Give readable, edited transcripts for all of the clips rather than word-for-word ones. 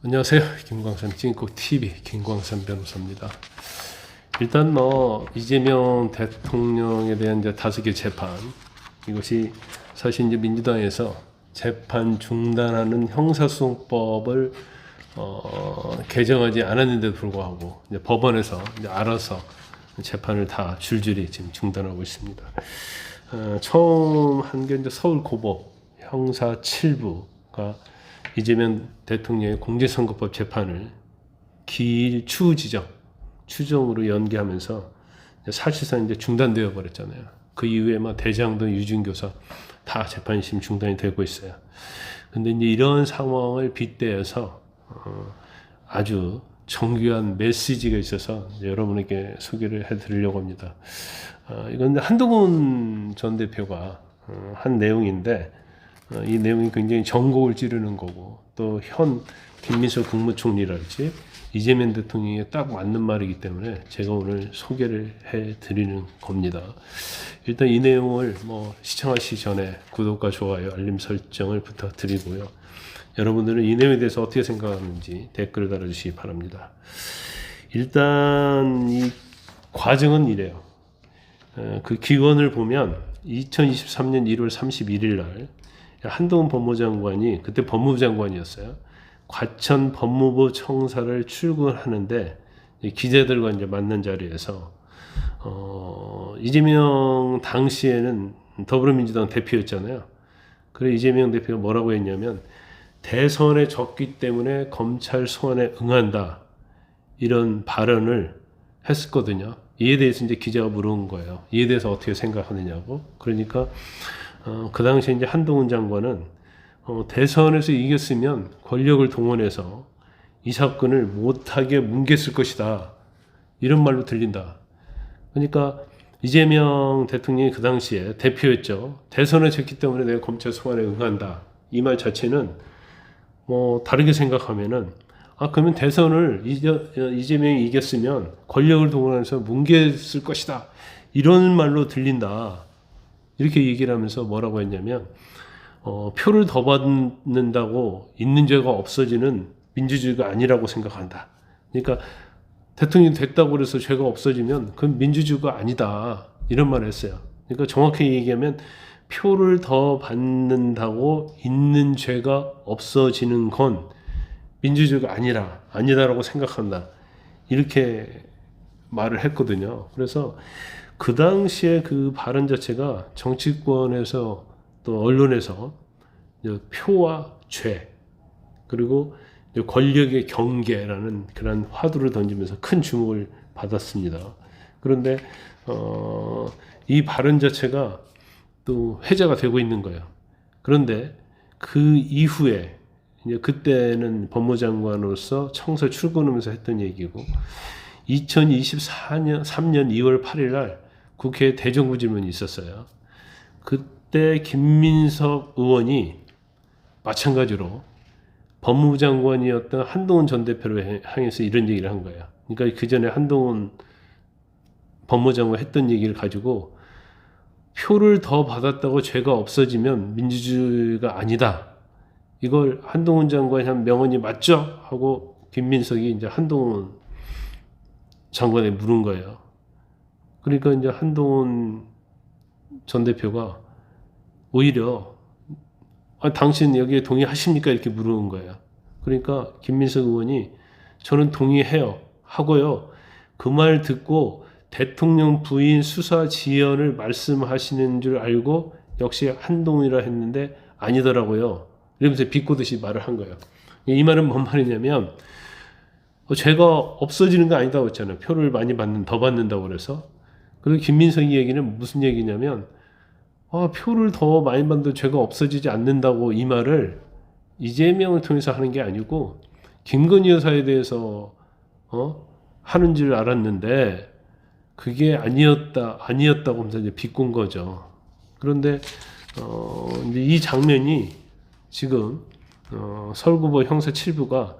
안녕하세요. 김광삼 찐국 TV 김광삼 변호사입니다. 일단 이재명 대통령에 대한 이제 5개 재판, 이것이 사실 이제 민주당에서 재판 중단하는 형사소송법을 개정하지 않았는데도 불구하고 이제 법원에서 이제 알아서 재판을 다 줄줄이 지금 중단하고 있습니다. 처음 한 게 이제 서울고법 형사 7부가 이재명 대통령의 공직선거법 재판을 기일 추후 추정으로 연기하면서 사실상 이제 중단되어 버렸잖아요. 그 이후에 대장동 유진교사 다 재판심 중단이 되고 있어요. 근데 이제 이런 상황을 빗대어서 아주 정교한 메시지가 있어서 여러분에게 소개를 해드리려고 합니다. 이건 한동훈 전 대표가 한 내용인데, 이 내용이 굉장히 전곡을 찌르는 거고, 또 현 김민석 국무총리랄지 이재명 대통령에 딱 맞는 말이기 때문에 제가 오늘 소개를 해드리는 겁니다. 일단 이 내용을 시청하시기 전에 구독과 좋아요, 알림 설정을 부탁드리고요. 여러분들은 이 내용에 대해서 어떻게 생각하는지 댓글을 달아주시기 바랍니다. 일단 이 과정은 이래요. 그 기원을 보면 2023년 1월 31일 날 한동훈 법무장관이, 그때 법무부 장관이었어요, 과천 법무부 청사를 출근하는데 기자들과 이제 만난 자리에서 이재명 당시에는 더불어민주당 대표였잖아요. 그래 이재명 대표가 뭐라고 했냐면, 대선에 졌기 때문에 검찰 소환에 응한다, 이런 발언을 했었거든요. 이에 대해서 이제 기자가 물은 거예요. 이에 대해서 어떻게 생각하느냐고. 그러니까 그 당시에 이제 한동훈 장관은 대선에서 이겼으면 권력을 동원해서 이 사건을 못하게 뭉갰을 것이다, 이런 말로 들린다. 그러니까 이재명 대통령이 그 당시에 대표였죠. 대선에 졌기 때문에 내가 검찰 소환에 응한다, 이 말 자체는 다르게 생각하면은, 그러면 대선을 이재명이 이겼으면 권력을 동원해서 뭉갰을 것이다, 이런 말로 들린다, 이렇게 얘기를 하면서 뭐라고 했냐면, 표를 더 받는다고 있는 죄가 없어지는 민주주의가 아니라고 생각한다. 그러니까 대통령이 됐다고 그래서 죄가 없어지면 그건 민주주의가 아니다, 이런 말을 했어요. 그러니까 정확히 얘기하면 표를 더 받는다고 있는 죄가 없어지는 건 민주주의가 아니다라고 생각한다, 이렇게 말을 했거든요. 그래서 그 당시에 그 발언 자체가 정치권에서 또 언론에서 표와 죄, 그리고 권력의 경계라는 그런 화두를 던지면서 큰 주목을 받았습니다. 그런데 이 발언 자체가 또 회자가 되고 있는 거예요. 그런데 그 이후에 이제 그때는 법무장관으로서 청사 출근하면서 했던 얘기고, 2024년 3년 2월 8일 날 국회 대정부 질문이 있었어요. 그때 김민석 의원이 마찬가지로 법무부 장관이었던 한동훈 전 대표를 향해서 이런 얘기를 한 거예요. 그러니까 그 전에 한동훈 법무장관 했던 얘기를 가지고, 표를 더 받았다고 죄가 없어지면 민주주의가 아니다, 이걸 한동훈 장관이 한 명언이 맞죠? 하고 김민석이 이제 한동훈 장관에 물은 거예요. 그러니까 이제 한동훈 전 대표가 오히려 당신 여기에 동의하십니까, 이렇게 물은 거예요. 그러니까 김민석 의원이 저는 동의해요 하고요, 그 말 듣고 대통령 부인 수사 지연을 말씀하시는 줄 알고 역시 한동훈이라 했는데 아니더라고요, 이러면서 비꼬듯이 말을 한 거예요. 이 말은 뭔 말이냐면, 죄가 없어지는 거 아니다고 했잖아요. 표를 많이 더 받는다고 그래서. 그리고 김민석이 얘기는 무슨 얘기냐면, 표를 더 많이 받는다고 죄가 없어지지 않는다고, 이 말을 이재명을 통해서 하는 게 아니고 김건희 여사에 대해서 하는 줄 알았는데 그게 아니었다고 하면서 이제 비꼰 거죠. 그런데 이제 이 장면이 지금 서울고법 형사 7부가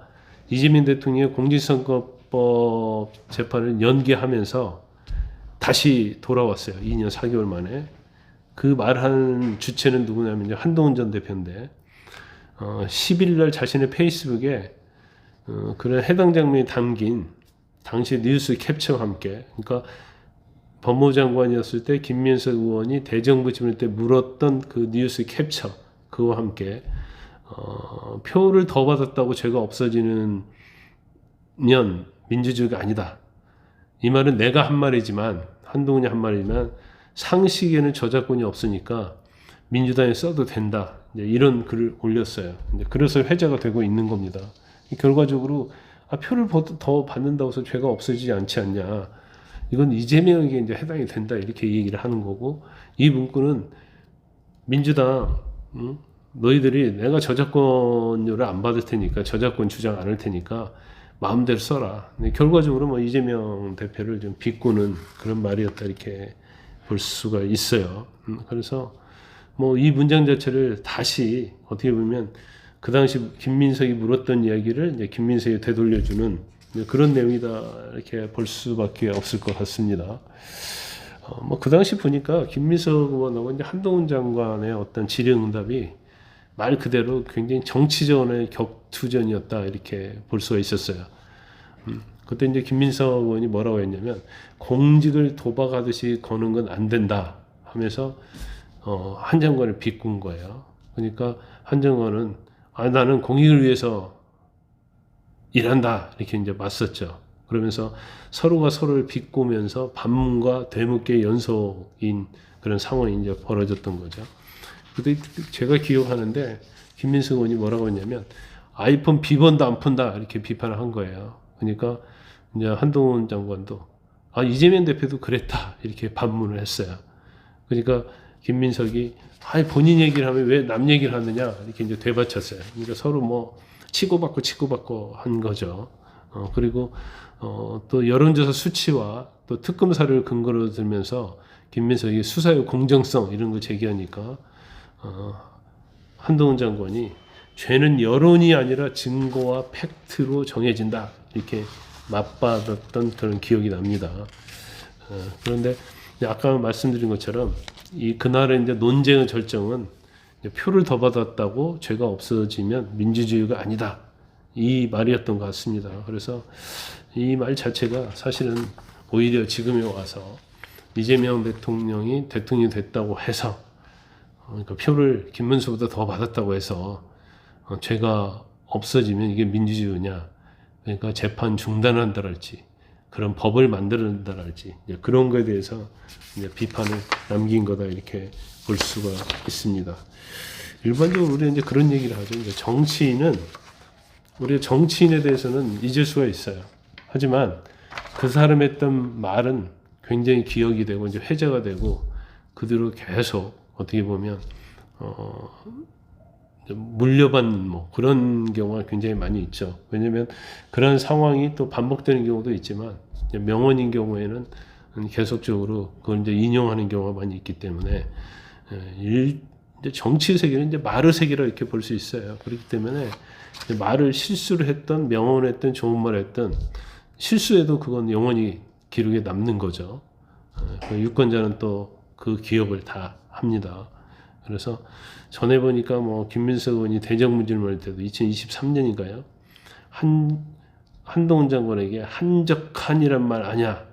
이재명 대통령의 공직선거법 재판을 연기하면서 다시 돌아왔어요. 2년 4개월 만에. 그 말한 주체는 누구냐면 한동훈 전 대표인데, 10일 날 자신의 페이스북에 그런 해당 장면이 담긴 당시 뉴스 캡처와 함께, 그러니까 법무부 장관이었을 때 김민석 의원이 대정부 질문 때 물었던 그 뉴스 캡처 그와 함께 표를 더 받았다고 죄가 없어지는 면 민주주의가 아니다. 이 말은 내가 한 말이지만, 한동훈이 한 말이지만 상식에는 저작권이 없으니까 민주당에 써도 된다. 이런 글을 올렸어요. 그래서 회자가 되고 있는 겁니다. 결과적으로 표를 더 받는다고 해서 죄가 없어지지 않지 않냐. 이건 이재명에게 이제 해당이 된다. 이렇게 얘기를 하는 거고, 이 문구는 민주당, 너희들이 내가 저작권료를 안 받을 테니까, 저작권 주장 안 할 테니까 마음대로 써라. 결과적으로 뭐 이재명 대표를 좀 비꼬는 그런 말이었다. 이렇게 볼 수가 있어요. 그래서 뭐 이 문장 자체를 다시 어떻게 보면 그 당시 김민석이 물었던 이야기를 이제 김민석이 되돌려주는 그런 내용이다 이렇게 볼 수밖에 없을 것 같습니다. 뭐 그 당시 보니까 김민석 의원하고 이제 한동훈 장관의 어떤 질의응답이 말 그대로 굉장히 정치전의 격투전이었다 이렇게 볼 수가 있었어요. 그때 이제 김민석 의원이 뭐라고 했냐면 공직을 도박하듯이 거는 건 안 된다 하면서 한 장관을 비꾼 거예요. 그러니까 한 장관은 나는 공익을 위해서 일한다 이렇게 이제 맞섰죠. 그러면서 서로가 서로를 비꼬면서 반문과 되묻기의 연속인 그런 상황이 이제 벌어졌던 거죠. 그때 제가 기억하는데 김민석 의원이 뭐라고 했냐면 아이폰 비번도 안 푼다 이렇게 비판을 한 거예요. 그러니까 이제 한동훈 장관도 이재명 대표도 그랬다 이렇게 반문을 했어요. 그러니까 김민석이 본인 얘기를 하면 왜 남 얘기를 하느냐 이렇게 이제 되받쳤어요. 그러니까 서로 뭐 치고받고 한 거죠. 그리고 또 여론조사 수치와 또 특검 사료를 근거로 들면서 김민석이 수사의 공정성 이런 걸 제기하니까 한동훈 장관이 죄는 여론이 아니라 증거와 팩트로 정해진다 이렇게 맞받았던 그런 기억이 납니다. 그런데 아까 말씀드린 것처럼 그날의 이제 논쟁의 절정은 표를 더 받았다고 죄가 없어지면 민주주의가 아니다 이 말이었던 것 같습니다. 그래서 이 말 자체가 사실은 오히려 지금에 와서 이재명 대통령이 대통령이 됐다고 해서 그러니까 표를 김문수보다 더 받았다고 해서 죄가 없어지면 이게 민주주의냐, 그러니까 재판 중단한다랄지 그런 법을 만들어낸다랄지 그런 거에 대해서 이제 비판을 남긴 거다 이렇게 볼 수가 있습니다. 일반적으로 우리가 이제 그런 얘기를 하죠. 이제 우리가 정치인에 대해서는 잊을 수가 있어요. 하지만 그 사람이 했던 말은 굉장히 기억이 되고 이제 회자가 되고 그대로 계속 어떻게 보면 물려받는 뭐 그런 경우가 굉장히 많이 있죠. 왜냐하면 그런 상황이 또 반복되는 경우도 있지만 명언인 경우에는 계속적으로 그걸 이제 인용하는 경우가 많이 있기 때문에 이제 정치 세계는 이제 말의 세계라 이렇게 볼 수 있어요. 그렇기 때문에 말을 실수를 했던 명언을 했던 좋은 말을 했던 실수해도 그건 영원히 기록에 남는 거죠. 유권자는 또 그 기억을 다 합니다. 그래서 전에 보니까 뭐 김민석 의원이 대정부 질문할 때도 2023년인가요? 한동훈 장관에게 한적한이란 말 아니야.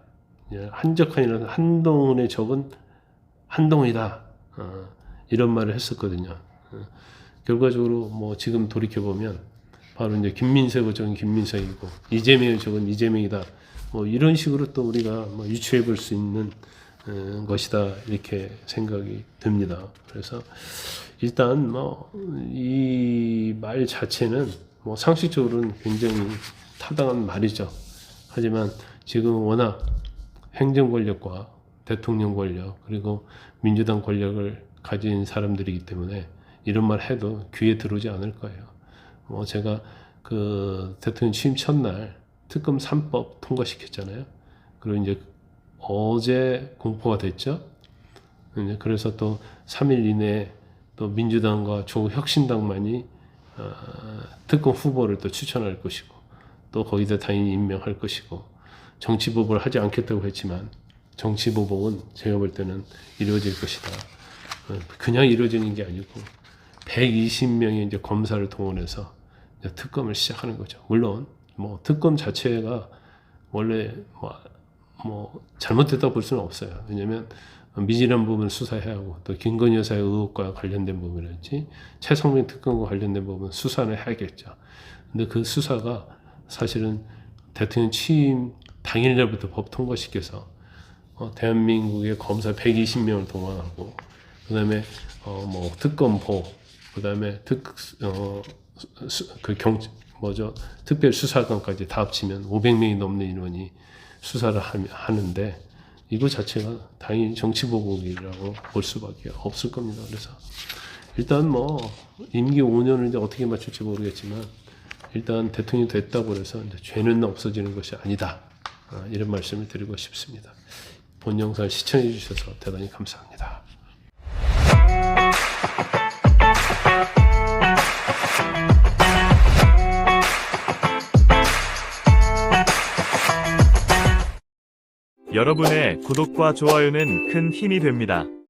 한적한이라는 한동훈의 적은 한동훈이다. 이런 말을 했었거든요. 결과적으로 뭐 지금 돌이켜 보면 바로 이제 김민석의 적은 김민석이고 이재명의 적은 이재명이다. 뭐 이런 식으로 또 우리가 뭐 유추해 볼 수 있는 것이다 이렇게 생각이 듭니다. 그래서 일단 뭐 이 말 자체는 뭐 상식적으로는 굉장히 타당한 말이죠. 하지만 지금 워낙 행정 권력과 대통령 권력 그리고 민주당 권력을 가진 사람들이기 때문에 이런 말 해도 귀에 들어오지 않을 거예요. 뭐 제가 그 대통령 취임 첫날 특검 3법 통과시켰잖아요. 그리고 이제 어제 공포가 됐죠. 그래서 또 3일 이내에 또 민주당과 조국혁신당만이 특검 후보를 또 추천할 것이고 또 거기다 당연히 임명할 것이고 정치보복을 하지 않겠다고 했지만 정치보복은 제가 볼 때는 이루어질 것이다. 그냥 이루어지는 게 아니고 120명의 이제 검사를 동원해서 이제 특검을 시작하는 거죠. 물론 뭐 특검 자체가 원래 뭐 잘못됐다고 볼 수는 없어요. 왜냐하면 미진한 부분 수사해야 하고 또 김건희 여사의 의혹과 관련된 부분이랄지 최성민 특검과 관련된 부분 수사는 해야겠죠. 근데 그 수사가 사실은 대통령 취임 당일날부터 법 통과시켜서 대한민국의 검사 120명을 동원하고 그다음에 뭐 특검보 그다음에 특별수사관까지 다 합치면 500명이 넘는 인원이 수사를 하는데 이거 자체가 당연히 정치보복이라고 볼 수밖에 없을 겁니다. 그래서 일단 뭐 임기 5년을 이제 어떻게 맞출지 모르겠지만 일단 대통령이 됐다고 해서 이제 죄는 없어지는 것이 아니다. 이런 말씀을 드리고 싶습니다. 본 영상을 시청해 주셔서 대단히 감사합니다. 여러분의 구독과 좋아요는 큰 힘이 됩니다.